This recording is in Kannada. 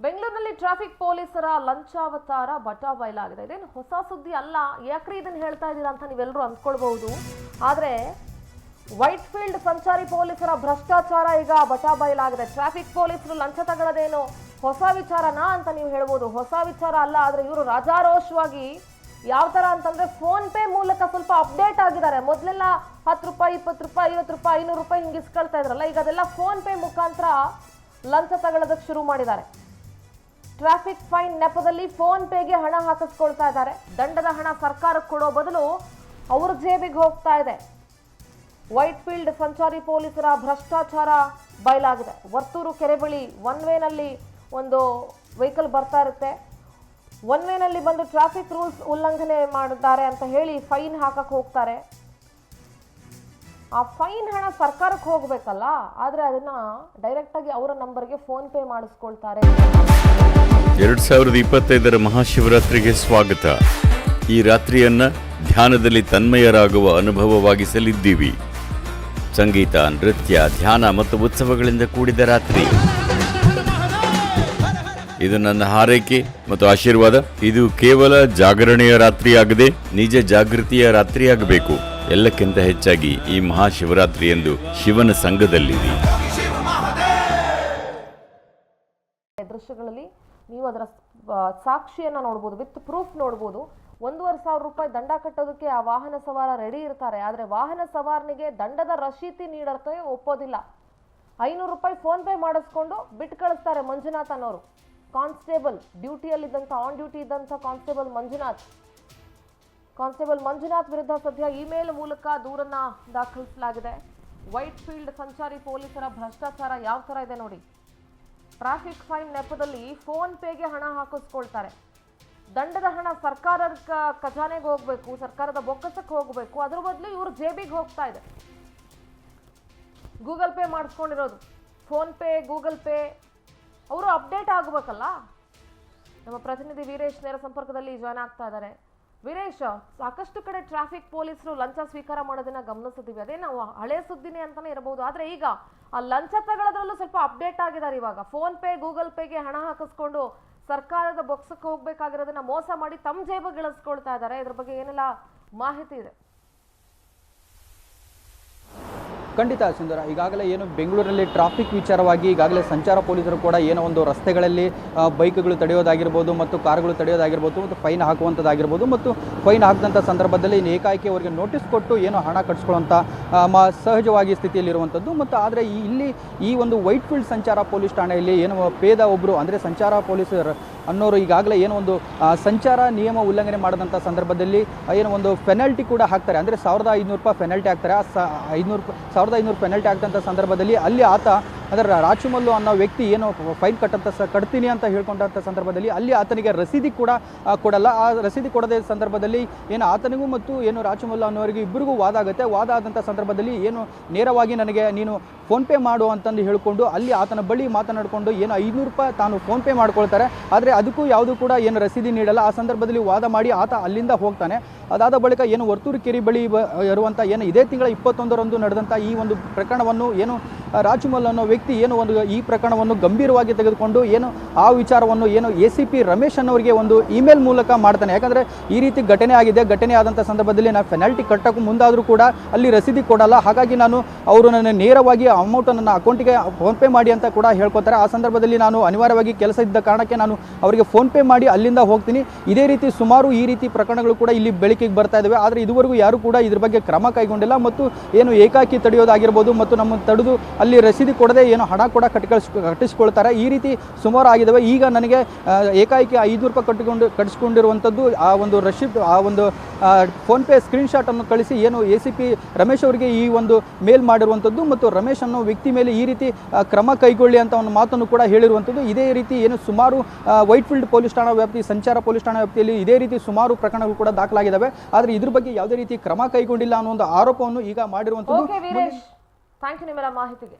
ಬೆಂಗಳೂರಿನಲ್ಲಿ ಟ್ರಾಫಿಕ್ ಪೊಲೀಸರ ಲಂಚಾವತಾರ ಬಟಾಬಯಲಾಗಿದೆ. ಇದೇನು ಹೊಸ ಸುದ್ದಿ ಅಲ್ಲ, ಯಾಕ್ರಿ ಇದನ್ನ ಹೇಳ್ತಾ ಇದ್ದೀರಾ ಅಂತ ನೀವೆಲ್ಲರೂ ಅಂದ್ಕೊಳ್ಬಹುದು. ಆದರೆ ವೈಟ್ ಫೀಲ್ಡ್ ಸಂಚಾರಿ ಪೊಲೀಸರ ಭ್ರಷ್ಟಾಚಾರ ಈಗ ಬಟಾಬಯಲಾಗಿದೆ. ಟ್ರಾಫಿಕ್ ಪೊಲೀಸರು ಲಂಚ ತಗೊಳ್ಳೋದೇನು ಹೊಸ ವಿಚಾರನಾ ಅಂತ ನೀವು ಹೇಳ್ಬೋದು. ಹೊಸ ವಿಚಾರ ಅಲ್ಲ, ಆದರೆ ಇವರು ರಾಜಾರೋಷವಾಗಿ ಯಾವ ತರ ಅಂತಂದ್ರೆ ಫೋನ್ ಪೇ ಮೂಲಕ ಸ್ವಲ್ಪ ಅಪ್ಡೇಟ್ ಆಗಿದ್ದಾರೆ. ಮೊದಲೆಲ್ಲ 10 ರೂಪಾಯಿ 20 ರೂಪಾಯಿ 50 ರೂಪಾಯಿ 500 ರೂಪಾಯಿ ಹಿಂಗೆ ಇಸ್ಕೊಳ್ತಾ ಇದ್ರಲ್ಲ, ಈಗ ಅದೆಲ್ಲ ಫೋನ್ ಪೇ ಮುಖಾಂತರ ಲಂಚ ತಗೊಳ್ಳೋದಕ್ಕೆ ಶುರು ಮಾಡಿದ್ದಾರೆ. ಟ್ರಾಫಿಕ್ ಫೈನ್ ನೆಪದಲ್ಲಿ ಫೋನ್ ಪೇಗೆ ಹಣ ಹಾಕಿಸ್ಕೊಳ್ತಾ ಇದ್ದಾರೆ. ದಂಡದ ಹಣ ಸರ್ಕಾರಕ್ಕೆ ಕೊಡೋ ಬದಲು ಅವ್ರ ಜೇಬಿಗೆ ಹೋಗ್ತಾ ಇದೆ. ವೈಟ್ ಫೀಲ್ಡ್ ಸಂಚಾರಿ ಪೊಲೀಸರ ಭ್ರಷ್ಟಾಚಾರ ಬಯಲಾಗಿದೆ. ವರ್ತೂರು ಕೆರೆ ಬಳಿ ಒನ್ ವೇನಲ್ಲಿ ಒಂದು ವೆಹಿಕಲ್ ಬರ್ತಾ ಇರುತ್ತೆ. ಒನ್ ವೇನಲ್ಲಿ ಬಂದು ಟ್ರಾಫಿಕ್ ರೂಲ್ಸ್ ಉಲ್ಲಂಘನೆ ಮಾಡಿದ್ದಾರೆ ಅಂತ ಹೇಳಿ ಫೈನ್ ಹಾಕಕ್ಕೆ ಹೋಗ್ತಾರೆ. ಆ ಫೈನ್ ಹಣ ಸರ್ಕಾರಕ್ಕೆ ಹೋಗ್ಬೇಕಲ್ಲ, ಆದ್ರೆ ಅದನ್ನ ಡೈರೆಕ್ಟ್ ಆಗಿ ಅವರ ನಂಬರ್ಗೆ ಫೋನ್ ಪೇ ಮಾಡಿಸ್ಕೊಳ್ತಾರೆ. 2025ರ ಮಹಾಶಿವರಾತ್ರಿಗೆ ಸ್ವಾಗತ. ಈ ರಾತ್ರಿಯನ್ನ ಧ್ಯಾನದಲ್ಲಿ ತನ್ಮಯರಾಗುವ ಅನುಭವವಾಗಿಸಲಿದ್ದೀವಿ. ಸಂಗೀತ, ನೃತ್ಯ, ಧ್ಯಾನ ಮತ್ತು ಉತ್ಸವಗಳಿಂದ ಕೂಡಿದ ರಾತ್ರಿ. ಇದು ನನ್ನ ಹಾರೈಕೆ ಮತ್ತು ಆಶೀರ್ವಾದ. ಇದು ಕೇವಲ ಜಾಗರಣೆಯ ರಾತ್ರಿಯಾಗದೆ ನಿಜ ಜಾಗೃತಿಯ ರಾತ್ರಿಯಾಗಬೇಕು. ಎಲ್ಲಕ್ಕಿಂತ ಹೆಚ್ಚಾಗಿ ಈ ಮಹಾಶಿವರಾತ್ರಿಯಂದು ಶಿವನ ಸಂಘದಲ್ಲಿದೆ. ದೃಶ್ಯಗಳಲ್ಲಿ ನೀವು ಅದರ ಸಾಕ್ಷಿಯನ್ನ ನೋಡಬಹುದು, ವಿತ್ ಪ್ರೂಫ್ ನೋಡಬಹುದು. 1,500 ರೂಪಾಯಿ ದಂಡ ಕಟ್ಟೋದಕ್ಕೆ ಆ ವಾಹನ ಸವಾರ ರೆಡಿ ಇರ್ತಾರೆ. ಆದರೆ ವಾಹನ ಸವಾರನಿಗೆ ದಂಡದ ರಶೀತಿ ನೀಡೋಕೆ ಒಪ್ಪೋದಿಲ್ಲ. 500 ರೂಪಾಯಿ ಫೋನ್ ಪೇ ಮಾಡಿಸ್ಕೊಂಡು ಬಿಟ್ಟು ಕಳಿಸ್ತಾರೆ ಮಂಜುನಾಥ್ ಅನ್ನೋರು. ಕಾನ್ಸ್ಟೇಬಲ್ ಡ್ಯೂಟಿಯಲ್ಲಿದ್ದಂಥ, ಆನ್ ಡ್ಯೂಟಿ ಇದ್ದಂಥ ಕಾನ್ಸ್ಟೇಬಲ್ ಮಂಜುನಾಥ್ ವಿರುದ್ಧ ಸದ್ಯ ಇಮೇಲ್ ಮೂಲಕ ದೂರನ್ನ ದಾಖಲಿಸಲಾಗಿದೆ. ವೈಟ್ ಫೀಲ್ಡ್ ಸಂಚಾರಿ ಪೊಲೀಸರ ಭ್ರಷ್ಟಾಚಾರ ಯಾವ ತರ ಇದೆ ನೋಡಿ. ಟ್ರಾಫಿಕ್ ಫೈನ್ ನೆಪದಲ್ಲಿ ಫೋನ್ ಪೇಗೆ ಹಣ ಹಾಕಿಸ್ಕೊಳ್ತಾರೆ. ದಂಡದ ಹಣ ಸರ್ಕಾರದ ಖಜಾನೆಗೆ ಹೋಗ್ಬೇಕು, ಸರ್ಕಾರದ ಬೊಕ್ಕಸಕ್ಕೆ ಹೋಗ್ಬೇಕು. ಅದ್ರ ಬದಲು ಇವರು ಜೇಬಿಗೆ ಹೋಗ್ತಾ ಇದೆ. ಗೂಗಲ್ ಪೇ ಮಾಡಿಸ್ಕೊಂಡಿರೋದು, ಫೋನ್ ಪೇ, ಗೂಗಲ್ ಪೇ, ಅವರು ಅಪ್ಡೇಟ್ ಆಗಬೇಕಲ್ಲ. ನಮ್ಮ ಪ್ರತಿನಿಧಿ ವೀರೇಶ್ ನೇರ ಸಂಪರ್ಕದಲ್ಲಿ ಜಾಯ್ನ್ ಆಗ್ತಾ ಇದ್ದಾರೆ. ವೀರೇಶ್, ಸಾಕಷ್ಟು ಕಡೆ ಟ್ರಾಫಿಕ್ ಪೊಲೀಸರು ಲಂಚ ಸ್ವೀಕಾರ ಮಾಡೋದನ್ನ ಗಮನಿಸಿದ್ದೀವಿ. ಅದೇ ನಾವು ಹಳೆ ಸುದ್ದಿನೇ ಅಂತಾನೆ ಇರಬಹುದು. ಆದ್ರೆ ಈಗ ಆ ಲಂಚ ತಗೊಳ್ಳೋದ್ರಲ್ಲೂ ಸ್ವಲ್ಪ ಅಪ್ಡೇಟ್ ಆಗಿದ್ದಾರೆ. ಇವಾಗ ಫೋನ್ ಪೇ, ಗೂಗಲ್ ಪೇಗೆ ಹಣ ಹಾಕಿಸ್ಕೊಂಡು ಸರ್ಕಾರದ ಬೊಕ್ಸಕ್ಕೆ ಹೋಗ್ಬೇಕಾಗಿರೋದನ್ನ ಮೋಸ ಮಾಡಿ ತಮ್ಮ ಜೇಬಿಗೆ ಇಳಿಸ್ಕೊಳ್ತಾ ಇದ್ದಾರೆ. ಇದ್ರ ಬಗ್ಗೆ ಏನೆಲ್ಲ ಮಾಹಿತಿ ಇದೆ? ಖಂಡಿತ ಸುಂದರ, ಈಗಾಗಲೇ ಏನು ಬೆಂಗಳೂರಲ್ಲಿ ಟ್ರಾಫಿಕ್ ವಿಚಾರವಾಗಿ ಈಗಾಗಲೇ ಸಂಚಾರ ಪೊಲೀಸರು ಕೂಡ ಏನೋ ಒಂದು ರಸ್ತೆಗಳಲ್ಲಿ ಬೈಕ್ಗಳು ತಡೆಯೋದಾಗಿರ್ಬೋದು ಮತ್ತು ಕಾರುಗಳು ತಡೆಯೋದಾಗಿರ್ಬೋದು ಮತ್ತು ಫೈನ್ ಹಾಕುವಂಥದ್ದಾಗಿರ್ಬೋದು ಮತ್ತು ಫೈನ್ ಹಾಕಿದಂಥ ಸಂದರ್ಭದಲ್ಲಿ ಏಕಾಏಕಿ ಅವರಿಗೆ ನೋಟಿಸ್ ಕೊಟ್ಟು ಏನೋ ಹಣ ಕಟ್ಸ್ಕೊಳ್ಳೋಂಥ ಸಹಜವಾಗಿ ಸ್ಥಿತಿಯಲ್ಲಿರುವಂಥದ್ದು. ಮತ್ತು ಆದರೆ ಇಲ್ಲಿ ಈ ಒಂದು ವೈಟ್ ಫೀಲ್ಡ್ ಸಂಚಾರ ಪೊಲೀಸ್ ಠಾಣೆಯಲ್ಲಿ ಏನು ಪೇದ ಒಬ್ಬರು ಅಂದರೆ ಸಂಚಾರ ಪೊಲೀಸರು ಅನ್ನೋರು ಈಗಾಗಲೇ ಏನೋ ಒಂದು ಸಂಚಾರ ನಿಯಮ ಉಲ್ಲಂಘನೆ ಮಾಡಿದಂಥ ಸಂದರ್ಭದಲ್ಲಿ ಏನೋ ಒಂದು ಪೆನಲ್ಟಿ ಕೂಡ ಹಾಕ್ತಾರೆ. ಅಂದರೆ 1,500 ರೂಪಾಯಿ ಪೆನಲ್ಟಿ ಹಾಕ್ತಾರೆ. ಆ 1,500 ಪೆನಲ್ಟಿ ಆಗ್ತಂಥ ಸಂದರ್ಭದಲ್ಲಿ ಅಲ್ಲಿ ಆತ ಅದರ ರಾಚುಮಲ್ಲು ಅನ್ನೋ ವ್ಯಕ್ತಿ ಏನು ಫೈನ್ ಕಟ್ತೀನಿ ಅಂತ ಹೇಳ್ಕೊಂಡಂಥ ಸಂದರ್ಭದಲ್ಲಿ ಅಲ್ಲಿ ಆತನಿಗೆ ರಸೀದಿ ಕೂಡ ಕೊಡಲ್ಲ. ಆ ರಸೀದಿ ಕೊಡದ ಸಂದರ್ಭದಲ್ಲಿ ಏನು ಆತನಿಗೂ ಮತ್ತು ಏನು ರಾಚುಮಲ್ಲು ಅನ್ನೋರಿಗೆ ಇಬ್ಬರಿಗೂ ವಾದ ಆಗುತ್ತೆ. ವಾದ ಆದಂಥ ಸಂದರ್ಭದಲ್ಲಿ ಏನು ನೇರವಾಗಿ ನನಗೆ ನೀನು ಫೋನ್ ಪೇ ಮಾಡು ಅಂತಂದು ಹೇಳಿಕೊಂಡು ಅಲ್ಲಿ ಆತನ ಬಳಿ ಮಾತನಾಡಿಕೊಂಡು ಏನು 500 ರೂಪಾಯಿ ತಾನು ಫೋನ್ ಪೇ ಮಾಡ್ಕೊಳ್ತಾರೆ. ಆದರೆ ಅದಕ್ಕೂ ಯಾವುದೂ ಕೂಡ ಏನು ರಸೀದಿ ನೀಡಲ್ಲ. ಆ ಸಂದರ್ಭದಲ್ಲಿ ವಾದ ಮಾಡಿ ಆತ ಅಲ್ಲಿಂದ ಹೋಗ್ತಾನೆ. ಅದಾದ ಬಳಿಕ ಏನು ವರ್ತೂರು ಕೆರೆ ಬಳಿ ಇರುವಂಥ ಏನು ಇದೇ ತಿಂಗಳ 21ರಂದು ನಡೆದಂಥ ಈ ಒಂದು ಪ್ರಕರಣವನ್ನು ಏನು ರಾಜುಮಲ್ ಅನ್ನೋ ವ್ಯಕ್ತಿ ಏನು ಒಂದು ಈ ಪ್ರಕರಣವನ್ನು ಗಂಭೀರವಾಗಿ ತೆಗೆದುಕೊಂಡು ಏನು ಆ ವಿಚಾರವನ್ನು ಏನು ACP ರಮೇಶ್ ಅನ್ನೋರಿಗೆ ಒಂದು ಇಮೇಲ್ ಮೂಲಕ ಮಾಡ್ತಾನೆ. ಯಾಕಂದರೆ ಈ ರೀತಿ ಘಟನೆ ಆಗಿದೆ, ಘಟನೆ ಆದಂಥ ಸಂದರ್ಭದಲ್ಲಿ ನಾನು ಪೆನಲ್ಟಿ ಕಟ್ಟೋಕ್ಕೂ ಮುಂದಾದರೂ ಕೂಡ ಅಲ್ಲಿ ರಸೀದಿ ಕೊಡಲ್ಲ. ಹಾಗಾಗಿ ನಾನು ಅವರು ನನ್ನ ನೇರವಾಗಿ ಅಮೌಂಟ್ ನನ್ನ ಅಕೌಂಟಿಗೆ ಫೋನ್ ಪೇ ಮಾಡಿ ಅಂತ ಕೂಡ ಹೇಳ್ಕೊತಾರೆ. ಆ ಸಂದರ್ಭದಲ್ಲಿ ನಾನು ಅನಿವಾರ್ಯವಾಗಿ ಕೆಲಸ ಇದ್ದ ಕಾರಣಕ್ಕೆ ನಾನು ಅವರಿಗೆ ಫೋನ್ ಪೇ ಮಾಡಿ ಅಲ್ಲಿಂದ ಹೋಗ್ತೀನಿ. ಇದೇ ರೀತಿ ಸುಮಾರು ಈ ರೀತಿ ಪ್ರಕರಣಗಳು ಕೂಡ ಇಲ್ಲಿ ಬೆಳಕಿಗೆ ಬರ್ತಾ ಇದ್ದಾವೆ. ಆದರೆ ಇದುವರೆಗೂ ಯಾರು ಕೂಡ ಇದ್ರ ಬಗ್ಗೆ ಕ್ರಮ ಕೈಗೊಂಡಿಲ್ಲ. ಮತ್ತು ಏನು ಏಕಾಕಿ ತಡೆಯೋದಾಗಿರ್ಬೋದು ಮತ್ತು ನಮ್ಮ ತಡೆದು ಅಲ್ಲಿ ರಸೀದಿ ಕೊಡದೆ ಏನು ಹಣ ಕೂಡ ಕಟ್ಟಿಸ್ಕೊಳ್ತಾರೆ. ಈ ರೀತಿ ಸುಮಾರು ಆಗಿದ್ದಾವೆ. ಈಗ ನನಗೆ ಏಕಾಏಕಿ 500 ರೂಪಾಯಿ ಕಟ್ಟಿಸ್ಕೊಂಡಿರುವಂಥದ್ದು ಆ ಒಂದು ರಶೀಟ್, ಆ ಒಂದು ಫೋನ್ ಪೇ ಸ್ಕ್ರೀನ್ಶಾಟನ್ನು ಕಳಿಸಿ ಏನು ACP ರಮೇಶ್ ಅವರಿಗೆ ಈ ಒಂದು ಮೇಲ್ ಮಾಡಿರುವಂಥದ್ದು ಮತ್ತು ರಮೇಶ್ ಅನ್ನೋ ವ್ಯಕ್ತಿ ಮೇಲೆ ಈ ರೀತಿ ಕ್ರಮ ಕೈಗೊಳ್ಳಿ ಅಂತ ಒಂದು ಮಾತನ್ನು ಕೂಡ ಹೇಳಿರುವಂಥದ್ದು. ಇದೇ ರೀತಿ ಏನು ಸುಮಾರು ವೈಟ್ ಫೀಲ್ಡ್ ಪೊಲೀಸ್ ಠಾಣಾ ವ್ಯಾಪ್ತಿ, ಸಂಚಾರ ಪೊಲೀಸ್ ಠಾಣಾ ವ್ಯಾಪ್ತಿಯಲ್ಲಿ ಇದೇ ರೀತಿ ಸುಮಾರು ಪ್ರಕರಣಗಳು ಕೂಡ ದಾಖಲಾಗಿದ್ದಾವೆ. ಆದರೆ ಇದ್ರ ಬಗ್ಗೆ ಯಾವುದೇ ರೀತಿ ಕ್ರಮ ಕೈಗೊಂಡಿಲ್ಲ ಅನ್ನೋ ಒಂದು ಆರೋಪವನ್ನು ಈಗ ಮಾಡಿರುವಂಥದ್ದು. ಥ್ಯಾಂಕ್ ಯು ನಿಮ್ಮೆಲ್ಲ ಮಾಹಿತಿಗೆ.